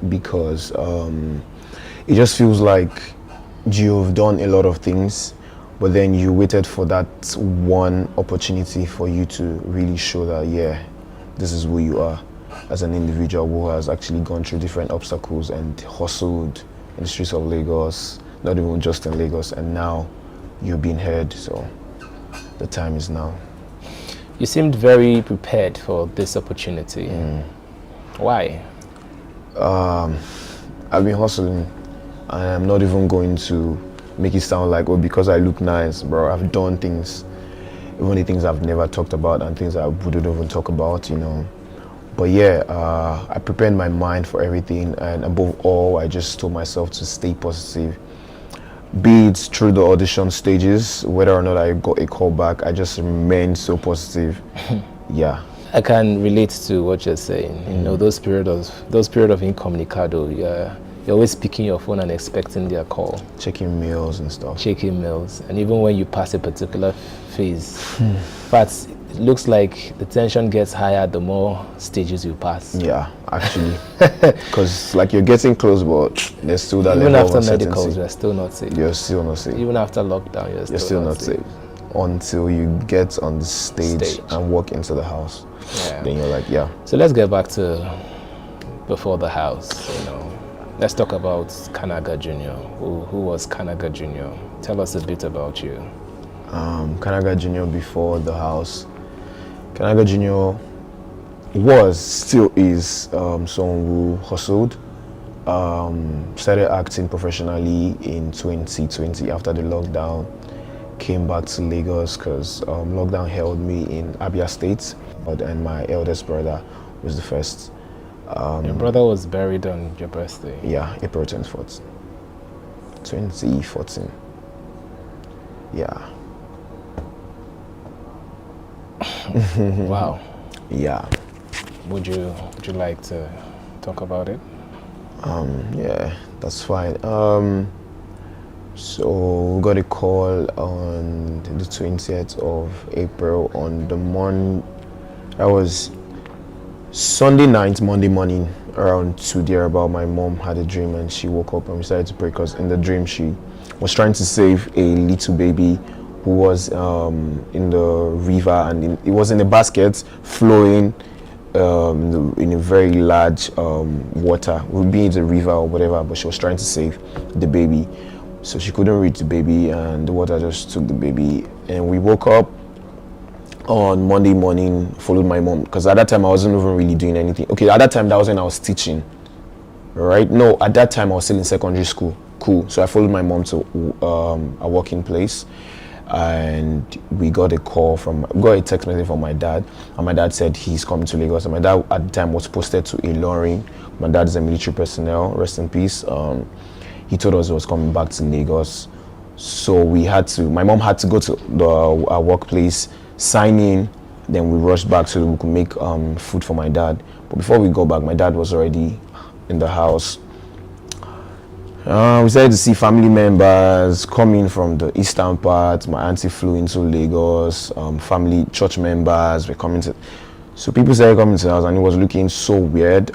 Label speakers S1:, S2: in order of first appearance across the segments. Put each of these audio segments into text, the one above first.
S1: because it just feels like you've done a lot of things, but then you waited for that one opportunity for you to really show that, yeah, this is who you are as an individual who has actually gone through different obstacles and hustled in the streets of Lagos, not even just in Lagos, and now you're being heard, so the time is now.
S2: You seemed very prepared for this opportunity. Why?
S1: I've been hustling, and I'm not even going to make it sound like, oh, because I look nice, bro. I've done things, even the things I've never talked about and things I wouldn't even talk about, you know. But yeah, I prepared my mind for everything, and above all, I just told myself to stay positive. Be it through the audition stages, whether or not I got a call back, I just remained so positive. Yeah.
S2: I can relate to what you're saying. You know, those period of incommunicado, you're always picking your phone and expecting their call.
S1: Checking mails and stuff.
S2: Checking mails. And even when you pass a particular phase, but it looks like the tension gets higher the more stages you pass.
S1: Yeah, actually. Because like you're getting close, but there's still that
S2: even
S1: level
S2: after
S1: of
S2: medicals, you're still not safe.
S1: You're still not safe.
S2: Even after lockdown, you're still not safe.
S1: Until you get on the stage and walk into the house.
S2: Yeah.
S1: Then you're like, yeah.
S2: So let's get back to before the house, you know. Let's talk about Kanaga Jr. Who was Kanaga Jr.? Tell us a bit about you.
S1: Kanaga Jr. before the house. Kanaga Jr. still is someone who hustled. Started acting professionally in 2020 after the lockdown. Came back to Lagos because lockdown held me in Abia State, and my eldest brother was the first.
S2: Your brother was buried on your birthday?
S1: Yeah, April 24th, 2014. Yeah.
S2: Wow.
S1: Yeah.
S2: Would you like to talk about it?
S1: Yeah, that's fine. So we got a call on the 20th of April on the morning. That was Sunday night, Monday morning, around 2 there about. My mom had a dream and she woke up and we started to pray because in the dream she was trying to save a little baby who was in the river, and it was in a basket flowing in a very large water, would be in the river or whatever, but she was trying to save the baby. So she couldn't reach the baby and the water just took the baby. And we woke up on Monday morning, followed my mom, because at that time I wasn't even really doing anything. Okay, at that time that was when I was teaching, right? No, at that time I was still in secondary school. Cool. So I followed my mom to a working place, and we got a text message from my dad, and my dad said he's coming to Lagos. And my dad at the time was posted to Ilorin. My dad is a military personnel, rest in peace. He told us he was coming back to Lagos, so my mom had to go to our workplace, sign in, then we rushed back so we could make food for my dad. But before we got back, my dad was already in the house. We started to see family members coming from the eastern part. My auntie flew into Lagos. Family, church members were coming to. So people started coming to the house, and it was looking so weird.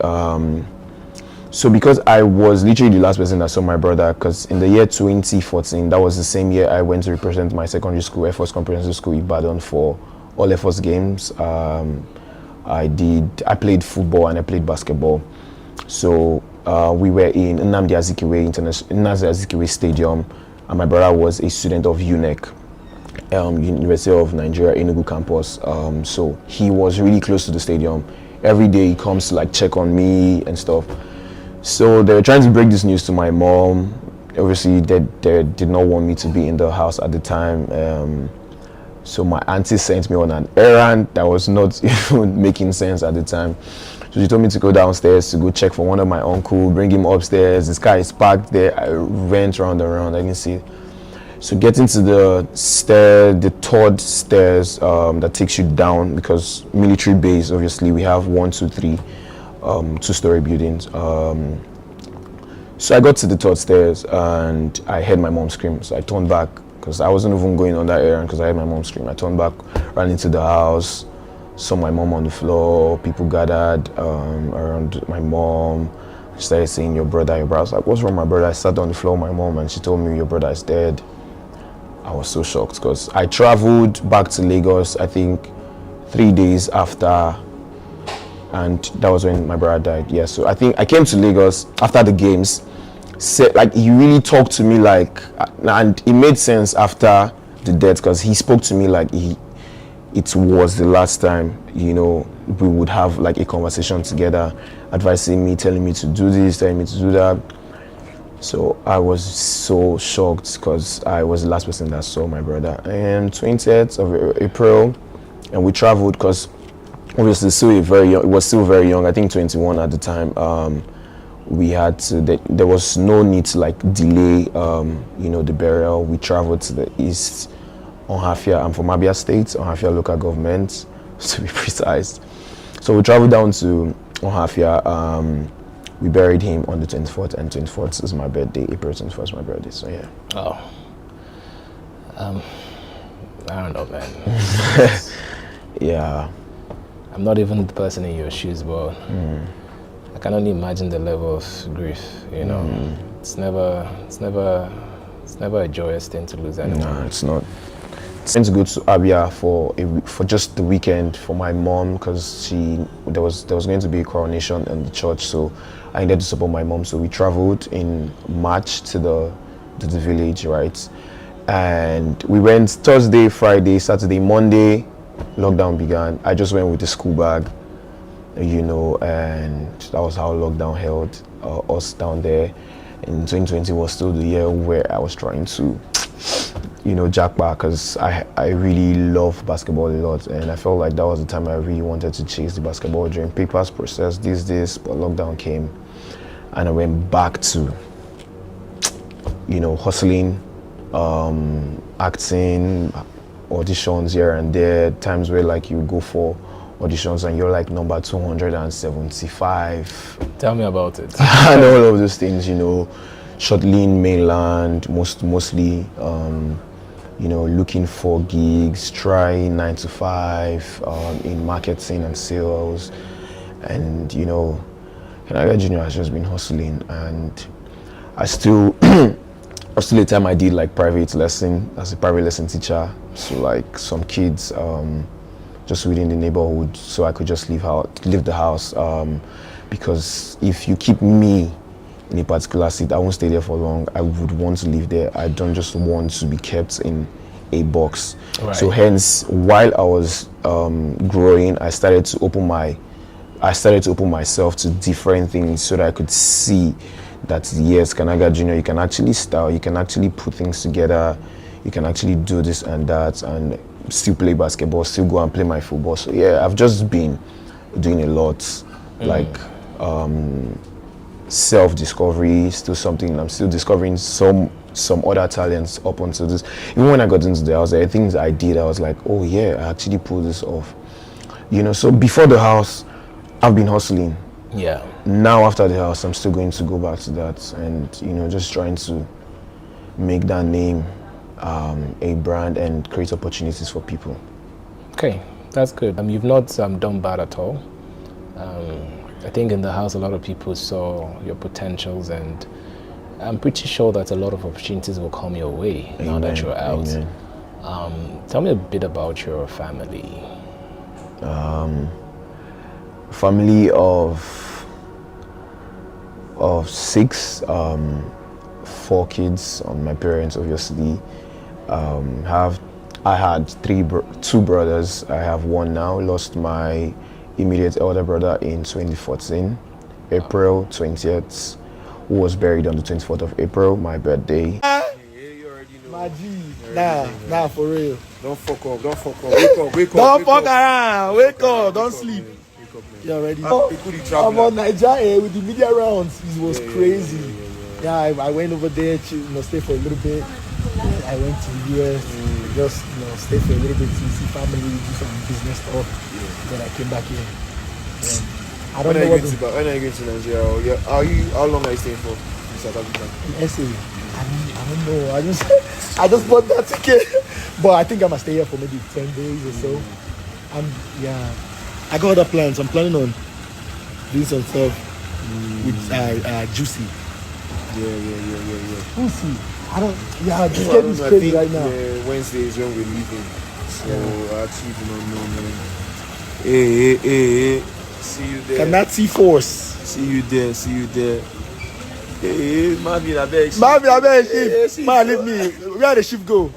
S1: So because I was literally the last person that saw my brother, because in the year 2014, that was the same year I went to represent my secondary school, Air Force Comprehensive School, Ibadan, for all Air Force games. I played football and I played basketball. So we were in Nnamdi Azikiwe Stadium, and my brother was a student of UNEC, University of Nigeria, Enugu campus. So he was really close to the stadium. Every day he comes to like check on me and stuff. So they were trying to break this news to my mom. Obviously, they did not want me to be in the house at the time. So my auntie sent me on an errand that was not even making sense at the time. So she told me to go downstairs to go check for one of my uncle, bring him upstairs. This car is parked there. I went round and round. I didn't see it. So getting to the third stairs that takes you down, because military base, obviously we have 1, 2, 3. 2-story buildings. So I got to the third stairs and I heard my mom scream. So I turned back because I wasn't even going on that errand because I heard my mom scream. I turned back, ran into the house, saw my mom on the floor. People gathered around my mom. She started saying, your brother. I was like, what's wrong with my brother? I sat on the floor with my mom and she told me, your brother is dead. I was so shocked because I traveled back to Lagos, I think 3 days after, and that was when my brother died. Yeah, so I think I came to Lagos after the games. Said, like, he really talked to me like, and it made sense after the death because he spoke to me like it was the last time, you know, we would have like a conversation together, advising me, telling me to do this, telling me to do that. So I was so shocked because I was the last person that saw my brother. And 20th of April, and we traveled because obviously it was still very young. I think 21 at the time. We had to. There was no need to like delay, you know, the burial. We traveled to the east, Onhafia. I'm from Abia State, Onhafia local government, to be precise. So we traveled down to Onhafia. We buried him on the 24th, and 24th is my birthday. April 24th is my birthday, so yeah.
S2: Oh. I don't know, man.
S1: Yeah.
S2: I'm not even the person in your shoes, but I can only imagine the level of grief, you know. It's never a joyous thing to lose anyone.
S1: No, it's not. It's going to go to Abia for just the weekend for my mom because there was going to be a coronation in the church, so I needed to support my mom. So we traveled in March to the village, right? And we went Thursday, Friday, Saturday, Monday. Lockdown began. I just went with the school bag, you know, and that was how lockdown held us down there. And 2020 was still the year where I was trying to, you know, jack back because I really love basketball a lot, and I felt like that was the time I really wanted to chase the basketball during papers process, this, but lockdown came, and I went back to, you know, hustling, acting, auditions here and there, times where like you go for auditions and you're like number 275.
S2: Tell me about it.
S1: And all of those things, you know, shortly in mainland, mostly, you know, looking for gigs, trying 9 to 5 in marketing and sales, and you know, Kanaga Junior has just been hustling, and I still. After the time I did like private lesson as a private lesson teacher, so like some kids just within the neighborhood, so I could just leave the house because if you keep me in a particular seat, I won't stay there for long. I would want to live there. I don't just want to be kept in a box. Right. So hence, while I was growing, I started to open myself to different things so that I could see that yes, Kanaga Junior, you can actually style, you can actually put things together, you can actually do this and that, and still play basketball, still go and play my football. So yeah, I've just been doing a lot, like self-discovery, still something. I'm still discovering some other talents up until this. Even when I got into the house, there are things I did, I was like, oh yeah, I actually pulled this off. You know, so before the house, I've been hustling.
S2: Yeah.
S1: Now after the house, I'm still going to go back to that, and you know, just trying to make that name a brand and create opportunities for people.
S2: Okay, that's good. You've not done bad at all. I think in the house, a lot of people saw your potentials, and I'm pretty sure that a lot of opportunities will come your way. Amen. Now that you're out. Tell me a bit about your family.
S1: Family of 6, 4 kids. My parents obviously I had 2 brothers. I have 1 now. Lost my immediate elder brother in 2014, April 20th, who was buried on the 24th of April, my birthday.
S3: My G, nah, for real.
S4: Don't fuck up. Wake up.
S3: Don't fuck around. Wake up. Don't sleep. You're ready. I'm on Nigeria with the media rounds. It was crazy. Yeah, I went over there to stay for a little bit. I went to the US, just stay for a little bit to see family, do some business stuff. Then I came back here. I don't know what.
S4: When are you going to Nigeria? How long are you staying for in South Africa?
S3: In SA. I don't know. I just bought that ticket, but I think I must stay here for maybe 10 days or so. I got other plans. I'm planning on doing some stuff with Juicy.
S4: Yeah.
S3: Who's he? I don't. Yeah, this
S4: I
S3: game
S4: don't
S3: is
S4: know, I
S3: crazy
S4: think
S3: right now.
S4: Wednesday is when we're leaving. So I actually do not know, man. Hey. See you there.
S3: Kanati Force.
S4: See you there. Hey, Marvin, I beg.
S3: Marvin, I beg. Man, leave me. Where the ship go?